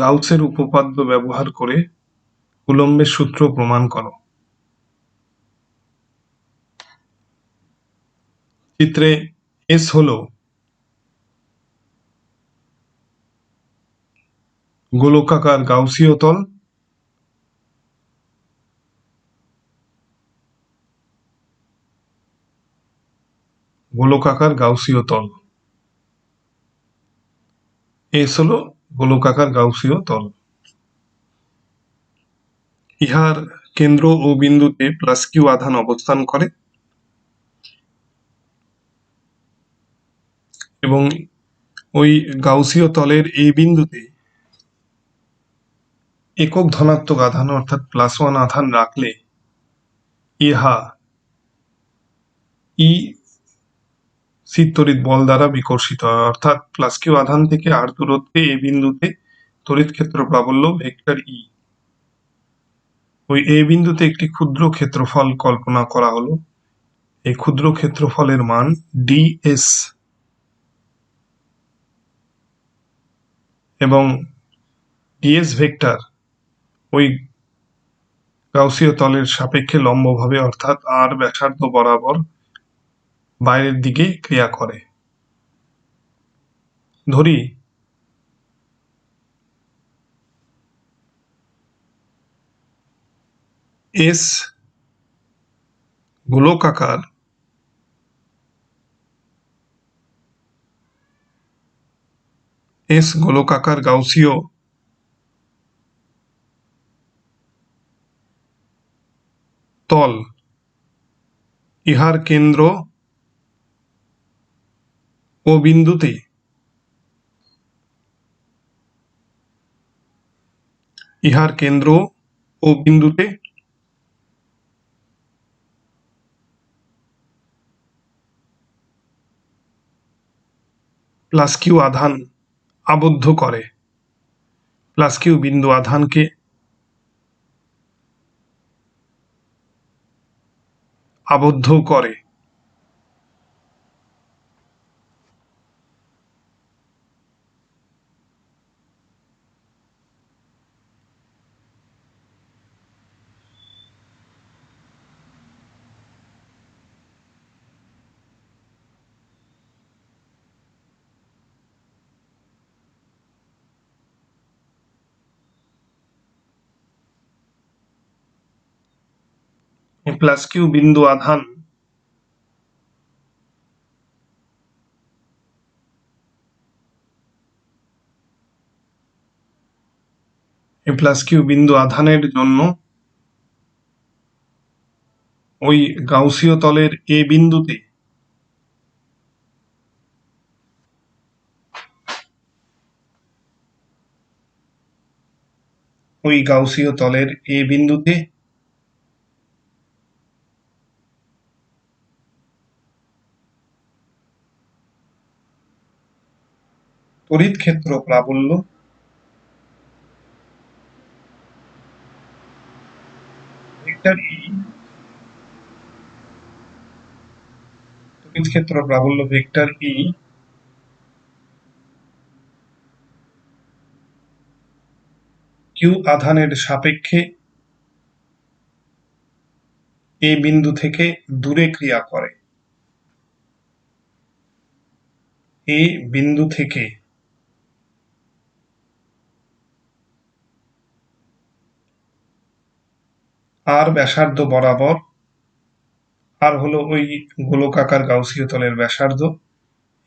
গাউসের উপপাদ্য ব্যবহার করে কুলম্বের সূত্র প্রমাণ করো। চিত্রে এস হলো গোলকাকার গাউসীয় তল, গোলকাকার গাউসীয় তল। এস হলো গোলকাকার গাউসীয় তল। ইহার কেন্দ্র ও বিন্দুতে প্লাস কিউ আধান অবস্থান করে এবং ওই গাউসীয় তলের এই বিন্দুতে একক ধনাত্মক আধান অর্থাৎ +1 আধান রাখলে ইহা ই স্থির তড়িৎ বল দ্বারা বিকর্ষিত হয়, অর্থাৎ প্লাস কিউ আধান থেকে আর দূরত্বে এই বিন্দুতে তড়িৎ ক্ষেত্র প্রাবল্য ভেক্টর ই। ওই এ বিন্দুতে একটি ক্ষুদ্র ক্ষেত্রফল কল্পনা করা হলো। এই ক্ষুদ্র ক্ষেত্রফলের মান ds এবং ds ভেক্টর ওই গাউসীয় তলের সাপেক্ষে লম্বভাবে অর্থাৎ আর ব্যাসার্ধ বরাবর বাইরের দিকে ক্রিয়া করে। ধরি এস গোলকাকার গাউসীয় তল, ইহার কেন্দ্র ও বিন্দুতে প্লাস কিউ আধান আবদ্ধ করে। প্লাস কিউ বিন্দু আধানকে আবদ্ধ করে। প্লাস কিউ বিন্দু আধান প্লাস কিউ বিন্দু আধানের জন্য ওই গাউসীয় তলের এ বিন্দুতে তড়িৎ ক্ষেত্র প্রাবল্য ভেক্টর ই, তড়িৎ ক্ষেত্র প্রাবল্য ভেক্টর ই কিউ আধানের সাপেক্ষে এ বিন্দু থেকে দূরে ক্রিয়া করে। এ বিন্দু থেকে আর ব্যাসার্ধ বরাবর, আর হলো ওই গোলকাকার গাউসীয় তলের ব্যাসার্ধ,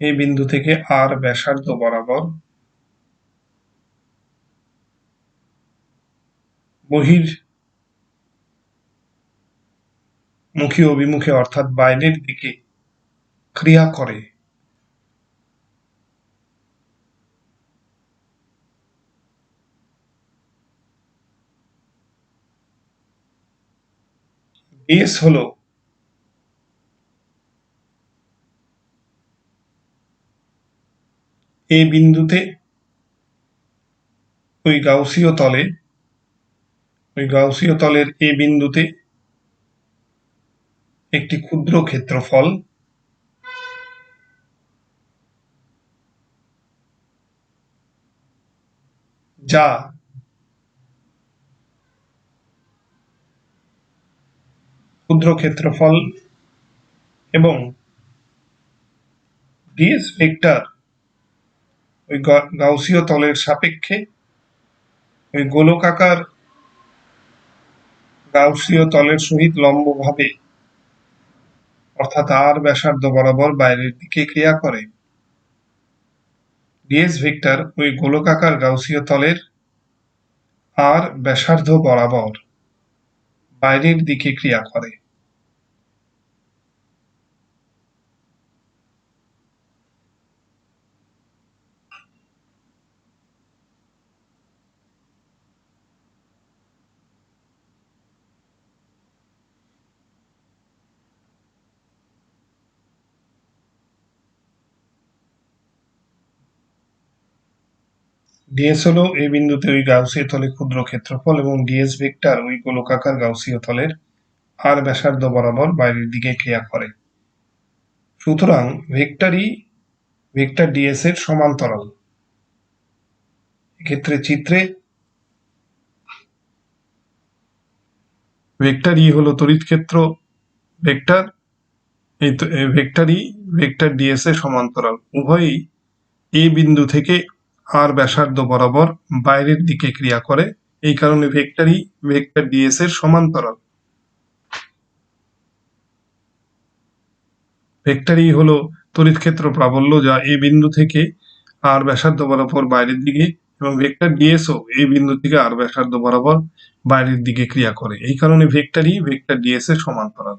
এই বিন্দু থেকে আর ব্যাসার্ধ বরাবর বহির্মুখী অভিমুখে অর্থাৎ বাইরের দিকে ক্রিয়া করে। ds হলো এই বিন্দুতে ওই গাউসীয় তলের এই বিন্দুতে একটি ক্ষুদ্র ক্ষেত্রফল যা ক্ষুদ্র ক্ষেত্রফল এবং ডিএস ভেক্টর ওই গাউসীয় তলের সাপেক্ষে ওই গোলকাকার গাউসীয় তলের সহিত লম্বভাবে অর্থাৎ আর ব্যাসার্ধ বরাবর বাইরের দিকে ক্রিয়া করে। ডিএস ভেক্টর ওই গোলকাকার গাউসীয় তলের আর ব্যাসার্ধ বরাবর বাইরের দিকে ক্রিয়া করে। ডিএস হলো এই বিন্দুতে ওই গাউসীয় তলে ক্ষুদ্র ক্ষেত্রফল এবং ডিএস ভেক্টর ওই গোলকাকার গাউসীয় তলের আর ব্যাসার্ধ বরাবর বাইরের দিকে ক্রিয়া করে। সুতরাং ভেক্টরই ভেক্টর ডিএস এর সমান্তরাল। এক্ষেত্রে চিত্রে ভেক্টর ই হলো তড়িৎ ক্ষেত্র ভেক্টর, এই ভেক্টর ই ভেক্টর ডিএস এর সমান্তরাল। উভয়ই এই বিন্দু থেকে আর ব্যাসার্ধ বরাবর বাইরের দিকে ক্রিয়া করে, এই কারণে ভেক্টর ই ভেক্টর ডিএস এর সমান্তরাল। ভেক্টর ই হলো তড়িৎ ক্ষেত্র প্রাবল্য যা এই বিন্দু থেকে আর ব্যাসার্ধ বরাবর বাইরের দিকে, এবং ভেক্টর ডিএস ও এই বিন্দু থেকে আর ব্যাসার্ধ বরাবর বাইরের দিকে ক্রিয়া করে, এই কারণে ভেক্টর ই ভেক্টর ডিএস এর সমান্তরাল।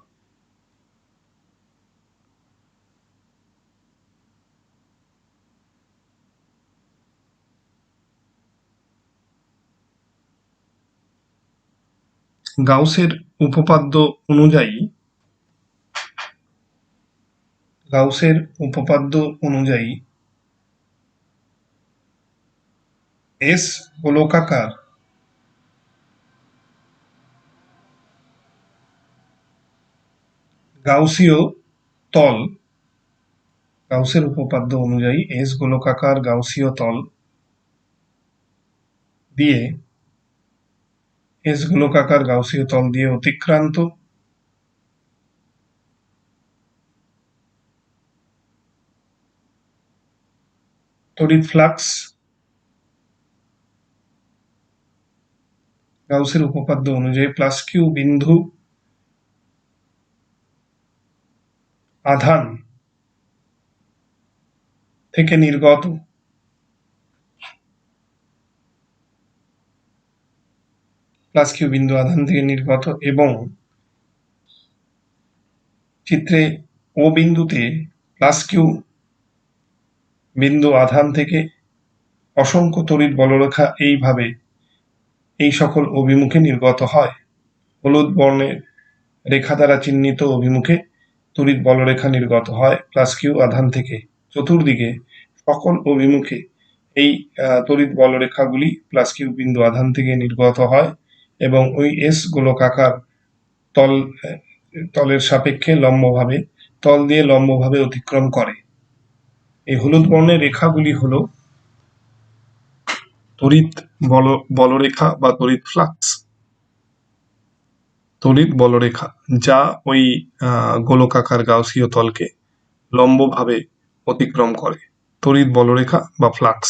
গাউসের উপপাদ্য অনুযায়ী এস গোলকাকার গাউসীয় তল, গাউসের উপপাদ্য অনুযায়ী এস গোলকাকার গাউসীয় তল দিয়ে অতিক্রান্ত তড়িৎ ফ্লাক্স গাউসের উপপাদ্য অনুযায়ী প্লাস কিউ বিন্দু আধান থেকে নির্গত এবং চিত্রে ও বিন্দুতে প্লাস কিউ বিন্দু আধান থেকে অসংখ্য তড়িৎ বলরেখা এইভাবে এই সকল অভিমুখে নির্গত হয়। হলুদ বর্ণের রেখা দ্বারা চিহ্নিত অভিমুখে তড়িৎ বলরেখা নির্গত হয় প্লাস কিউ আধান থেকে। চতুর্দিকে সকল অভিমুখে এই তড়িৎ বলরেখাগুলি প্লাস কিউ বিন্দু আধান থেকে নির্গত হয় এবং ওই এস গোলকাকার তলের সাপেক্ষে তল দিয়ে লম্বভাবে অতিক্রম করে। এই হলুদ বর্ণের রেখাগুলি হলো তড়িৎ বলরেখা বা তড়িৎ ফ্লাক্স, তড়িৎ বলরেখা যা ওই গোলকাকার গাউসীয় তলকে লম্বভাবে অতিক্রম করে। তড়িৎ বলরেখা বা ফ্লাক্স,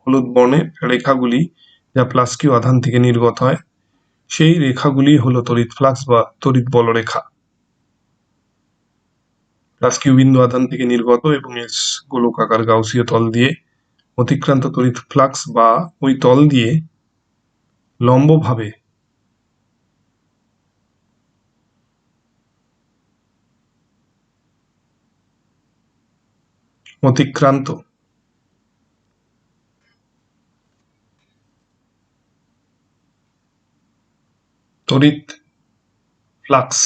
হলুদ বর্ণের রেখাগুলি যা প্লাস কিউ আধান থেকে নির্গত হয়, সেই রেখাগুলি হলো তড়িৎ ফ্লাক্স বা তড়িৎ বলরেখা। প্লাস কিউ বিন্দু আধান থেকে নির্গত এবং এস গোলকাকার গাউসীয় তল দিয়ে অতিক্রান্ত তড়িৎ ফ্লাক্স বা ওই তল দিয়ে লম্বভাবে অতিক্রান্ত তড়িৎ ফ্লাক্স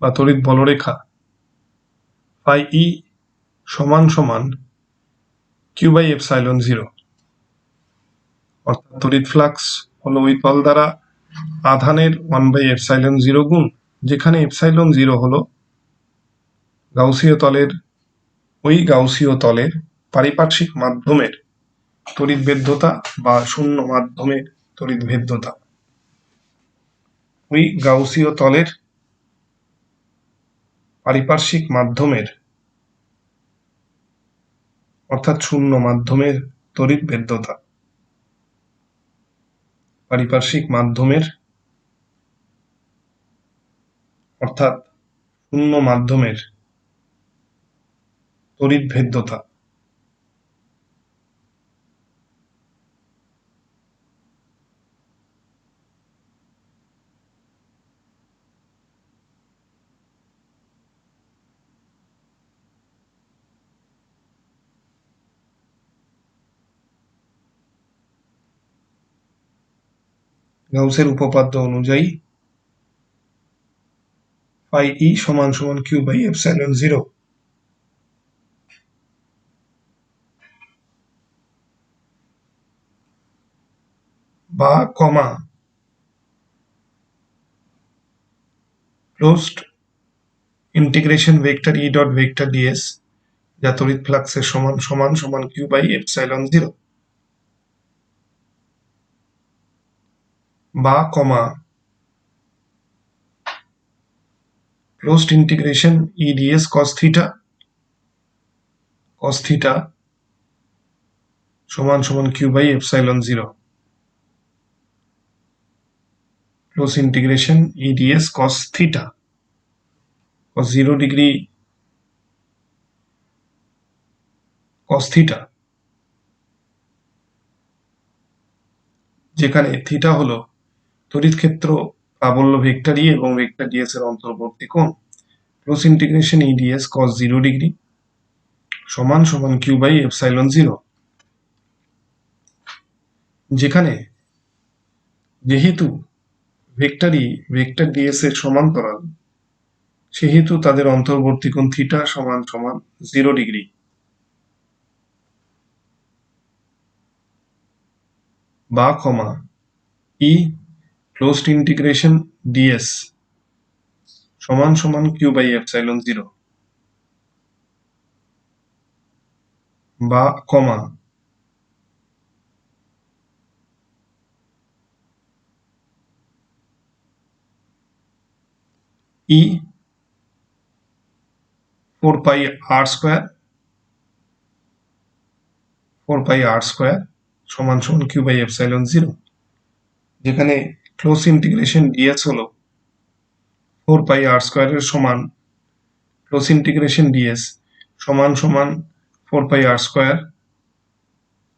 বা তড়িৎ বলরেখা ফাই ই সমান সমান কিউ বাই এপসাইলন 0, অর্থাৎ তড়িৎ ফ্লাক্স হলো ওই তল দ্বারা আধানের 1/ε0 গুণ, যেখানে ε0 হলো গাউসীয় তলের পারিপার্শ্বিক মাধ্যমের তড়িৎভেদ্যতা বা শূন্য মাধ্যমের তড়িৎভেদ্যতা। ওই গাউসীয় তলের পারিপার্শ্বিক মাধ্যমের অর্থাৎ শূন্য মাধ্যমের তড়িৎভেদ্যতা। পারিপার্শ্বিক মাধ্যমের অর্থাৎ শূন্য মাধ্যমের তড়িৎভেদ্যতা। গাউসের উপপাদ্য অনুযায়ী ফাই ই সমান সমান কিউ বাই এপসাইলন জিরো বা কমা closed integration vector E dot vector DS যা তড়িৎ ফ্লাক্সের সমান সমান সমান কিউ বাই এপসাইলন জিরো বা কমা closed integration E dS cos theta সমান সমান q by epsilon zero. Close integration E dS cos theta cos 0 degree cos theta, যেখানে থিটা হলো তড়িৎ ক্ষেত্র প্রাবল্য ভেক্টর ই এবং ভেক্টর ডিএস এর অন্তর্বর্তী কোণ। Close integration E DS cos 0 degree সমান সমান কিউ বাই এপসাইলন জিরো, যেখানে যেহেতু ভেক্টর ই ভেক্টর ডিএস এর সমান্তরাল সেহেতু তাদের অন্তর্বর্তী কোণ থিটা সমান সমান 0 ডিগ্রি বা কমা ই ক্লোজড ইন্টিগ্রেশন ডিএস সমান সমান কিউ বাই এপসাইলন জিরো বা কমা ই 4 পাই আর স্কোয়ার সমান সমান কিউ বাই এপসাইলন জিরো, যেখানে ক্লোজ ইন্টিগ্রেশন ডিএস হলো 4 পাই আর স্কোয়ারের সমান ক্লোজ ইন্টিগ্রেশন ডিএস সমান সমান 4 পাই আর স্কোয়ার।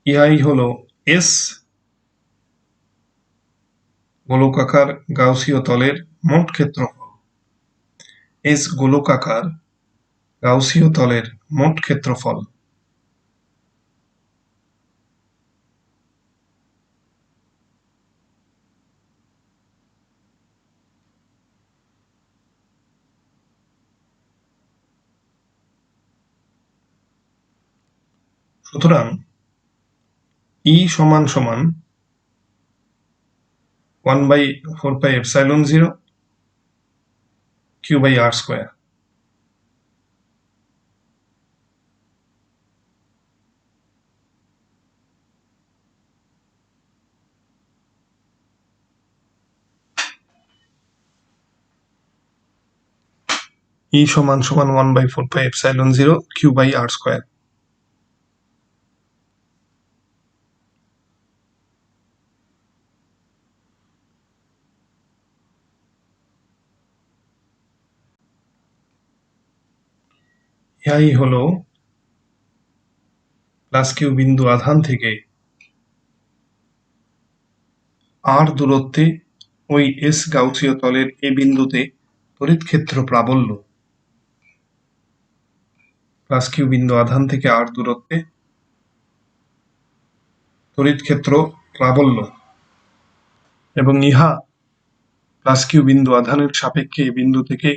ইহাই হলো এস গোলকাকার গাউসীয় তলের মোট ক্ষেত্রফল। এস গোলকাকার গাউসীয় তলের মোট ক্ষেত্রফল। সুতরাং ই সমান সমান 1/4 pi epsilon zero q by r square. E সমান সমান 1/4 pi epsilon zero q by r square. ইহাই হলো প্লাস কিউ বিন্দু আধান থেকে আর দূরত্বে ওই এস গাউসীয় তলের এ বিন্দুতে তড়িৎ ক্ষেত্র প্রাবল্য। প্লাস কিউ বিন্দু আধান থেকে আর দূরত্বে তড়িৎ ক্ষেত্র প্রাবল্য এবং ইহা প্লাস কিউ বিন্দু আধানের সাপেক্ষে এ বিন্দু থেকে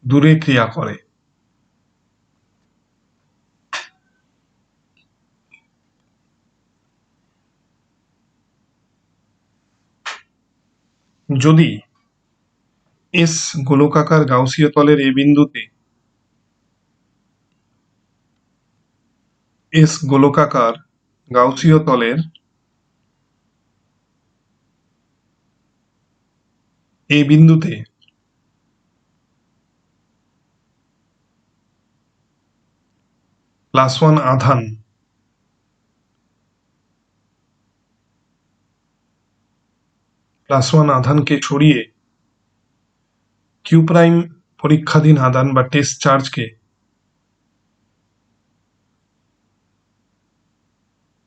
দূরে ক্রিয়া করে। যদি এস গোলকাকার গাউসীয় তলের এ বিন্দুতে এস গোলকাকার গাউসীয় তলের এ বিন্দুতে +1 আধান আধানকে সরিয়ে কিউ প্রাইম পরীক্ষাধীন আধান বা টেস্ট চার্জকে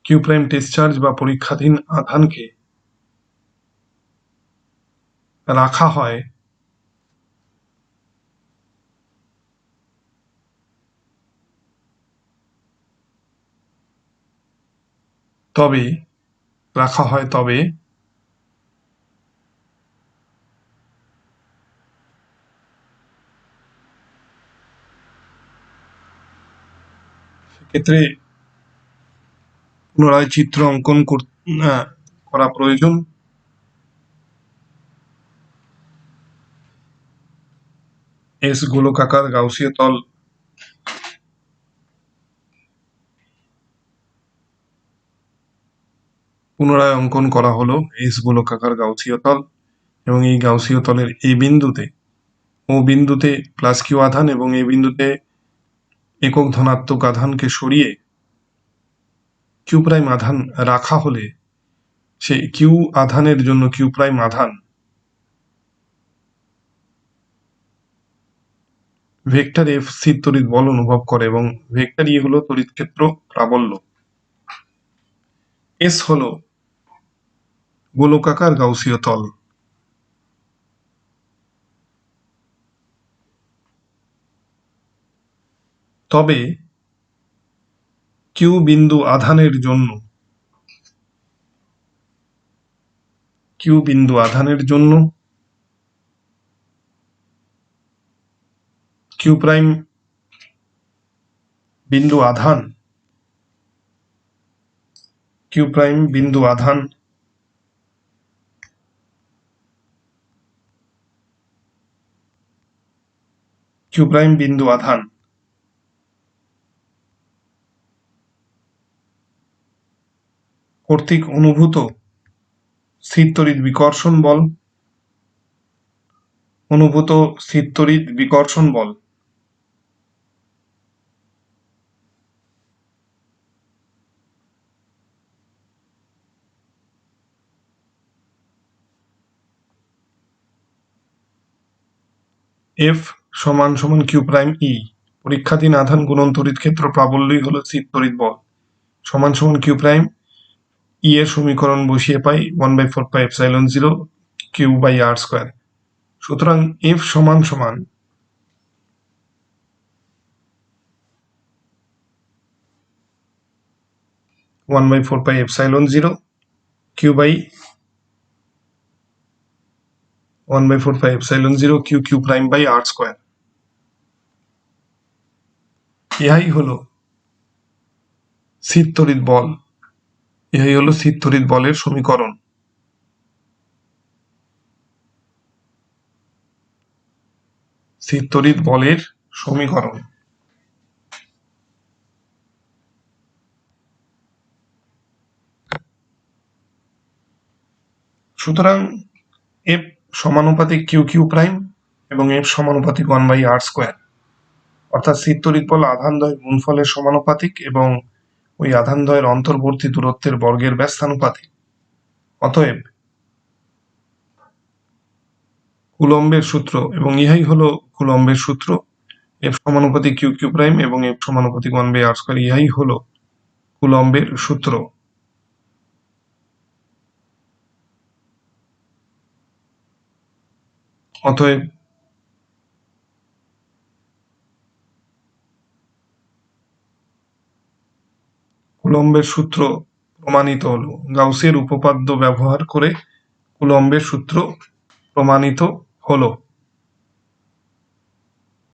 কিউ প্রাইম টেস্ট চার্জ বা পরীক্ষাধীন আধানকে রাখা হয় তবে ক্ষেত্রে পুনরায় চিত্র অঙ্কন করা প্রয়োজন। এস গোলকাকার গাউসীয় তল পুনরায় অঙ্কন করা হলো এস গোলকাকার গাউসীয় তল, এবং এই গাউসীয় তলের এই বিন্দুতে ও বিন্দুতে প্লাস কিউ আধান এবং এই বিন্দুতে একক ধনাত্মক আধানকে সরিয়ে কিউ প্রাইম আধান রাখা হলে সেই কিউ আধানের জন্য কিউ প্রাইম আধান ভেক্টর এফ স্থির তড়িৎ বল অনুভব করে এবং ভেক্টর ই হলো তড়িৎ ক্ষেত্র প্রাবল্য। এস হলো গোলকাকার গাউসীয় তল। তবে কিউ বিন্দু আধানের জন্য কিউ বিন্দু আধানের জন্য কিউ প্রাইম বিন্দু আধান কিউ প্রাইম বিন্দু আধান কিউ প্রাইম বিন্দু আধান কর্তৃক অনুভূত স্থির তড়িৎ বিকর্ষণ বল এফ সমান সমান কিউ প্রাইম ই, পরীক্ষাধীন আধান গুণন তড়িৎ ক্ষেত্র প্রাবল্যই হলো স্থির তড়িৎ বল, সমান সমান কিউ প্রাইম ই এর সমীকরণ বসিয়ে পাই 1/4πε0 Q/r²। সুতরাং এফ সমান সমান 1/4πε0 Q/1/4πε0 Q ইহাই হলো স্থির তড়িৎ বল, ইহাই হলো স্থির তড়িৎ বলের সমীকরণ। স্থির তড়িৎ বলের সমীকরণ। সুতরাং এফ সমানুপাতিক কিউ কিউ প্রাইম এবং এফ সমানুপাতিক 1/r², অর্থাৎ স্থির তড়িৎ বল আধানদ্বয়ের গুণফলের সমানুপাতিক এবং ওই আধানদ্বয়ের অন্তর্বর্তী দূরত্বের বর্গের ব্যস্তানুপাতিক। অতএব কুলম্বের সূত্র, এবং ইহাই হলো কুলম্বের সূত্র, এফ সমানুপাতিক কিউ কিউ প্রাইম এবং এফ সমানুপাতিক 1/r², ইহাই হলো কুলম্বের সূত্র। অতএব কুলম্বের সূত্র প্রমাণিত হলো। গাউসের উপপাদ্য ব্যবহার করে কুলম্বের সূত্র প্রমাণিত হলো।